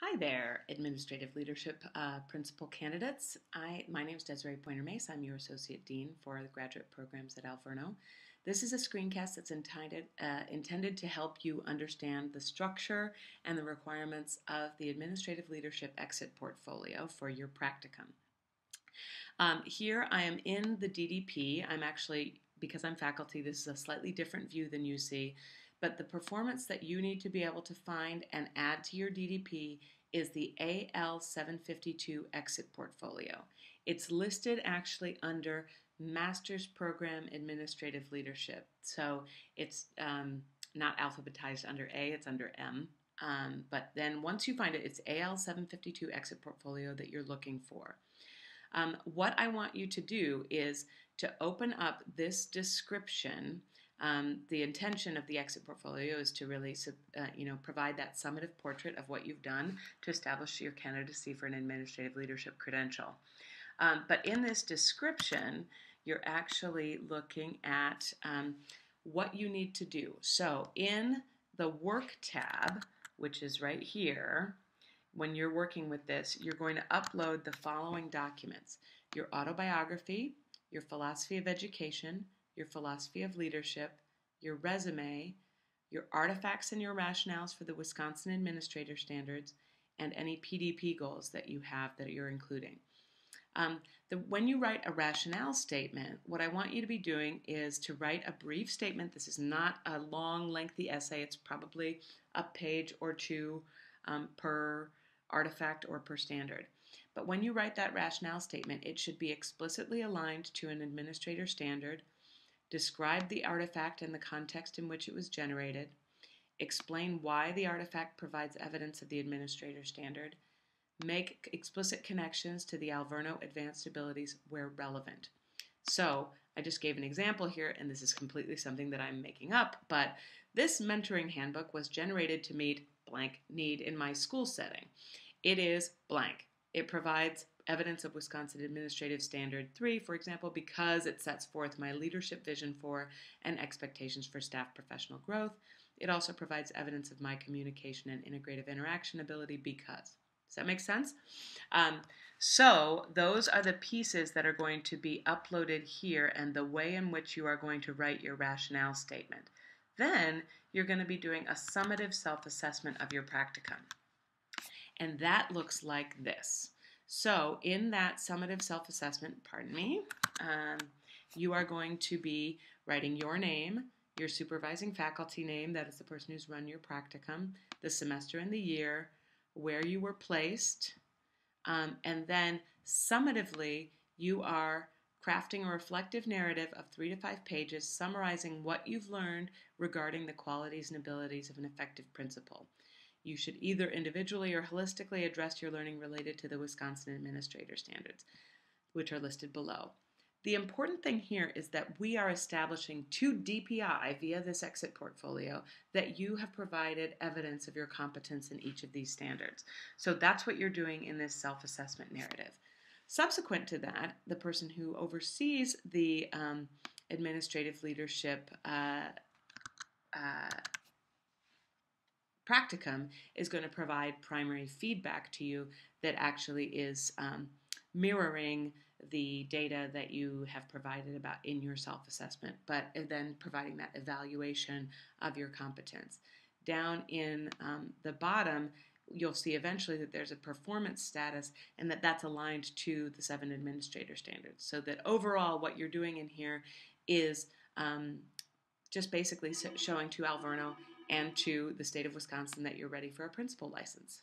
Hi there, Administrative Leadership Principal candidates. My name is Desiree Pointer-Mace. I'm your Associate Dean for the Graduate Programs at Alverno. This is a screencast that's intended to help you understand the structure and the requirements of the Administrative Leadership Exit Portfolio for your practicum. Here I am in the DDP. I'm actually, because I'm faculty, this is a slightly different view than you see. But the performance that you need to be able to find and add to your DDP is the AL752 exit portfolio. It's listed actually under Master's Program Administrative Leadership. So it's not alphabetized under A, it's under M. But then once you find it, it's AL752 exit portfolio that you're looking for. What I want you to do is to open up this description. The intention of the exit portfolio is to really provide that summative portrait of what you've done to establish your candidacy for an administrative leadership credential. But in this description, you're actually looking at what you need to do. So in the Work tab, which is right here, when you're working with this, you're going to upload the following documents: your autobiography, your philosophy of education, your philosophy of leadership, your resume, your artifacts and your rationales for the Wisconsin Administrator Standards, and any PDP goals that you have that you're including. When you write a rationale statement, what I want you to be doing is to write a brief statement. This is not a long, lengthy essay. It's probably a page or two per artifact or per standard. But when you write that rationale statement, it should be explicitly aligned to an administrator standard, describe the artifact and the context in which it was generated, explain why the artifact provides evidence of the administrator standard, make explicit connections to the Alverno Advanced Abilities where relevant. So I just gave an example here, and this is completely something that I'm making up, but this mentoring handbook was generated to meet blank need in my school setting. It is blank. It provides evidence of Wisconsin Administrative Standard 3, for example, because it sets forth my leadership vision for and expectations for staff professional growth. It also provides evidence of my communication and integrative interaction ability because. Does that make sense? So those are the pieces that are going to be uploaded here and the way in which you are going to write your rationale statement. Then you're going to be doing a summative self-assessment of your practicum. And that looks like this. So in that summative self-assessment, you are going to be writing your name, your supervising faculty name, that is the person who's run your practicum, the semester and the year, where you were placed, and then summatively you are crafting a reflective narrative of 3 to 5 pages summarizing what you've learned regarding the qualities and abilities of an effective principal. You should either individually or holistically address your learning related to the Wisconsin Administrator Standards, which are listed below. The important thing here is that we are establishing to DPI via this exit portfolio that you have provided evidence of your competence in each of these standards. So that's what you're doing in this self-assessment narrative. Subsequent to that, the person who oversees the administrative leadership practicum is going to provide primary feedback to you that actually is mirroring the data that you have provided about in your self-assessment, but then providing that evaluation of your competence. Down in the bottom, you'll see eventually that there's a performance status and that that's aligned to the 7 administrator standards. So that overall what you're doing in here is just basically showing to Alverno and to the state of Wisconsin that you're ready for a principal license.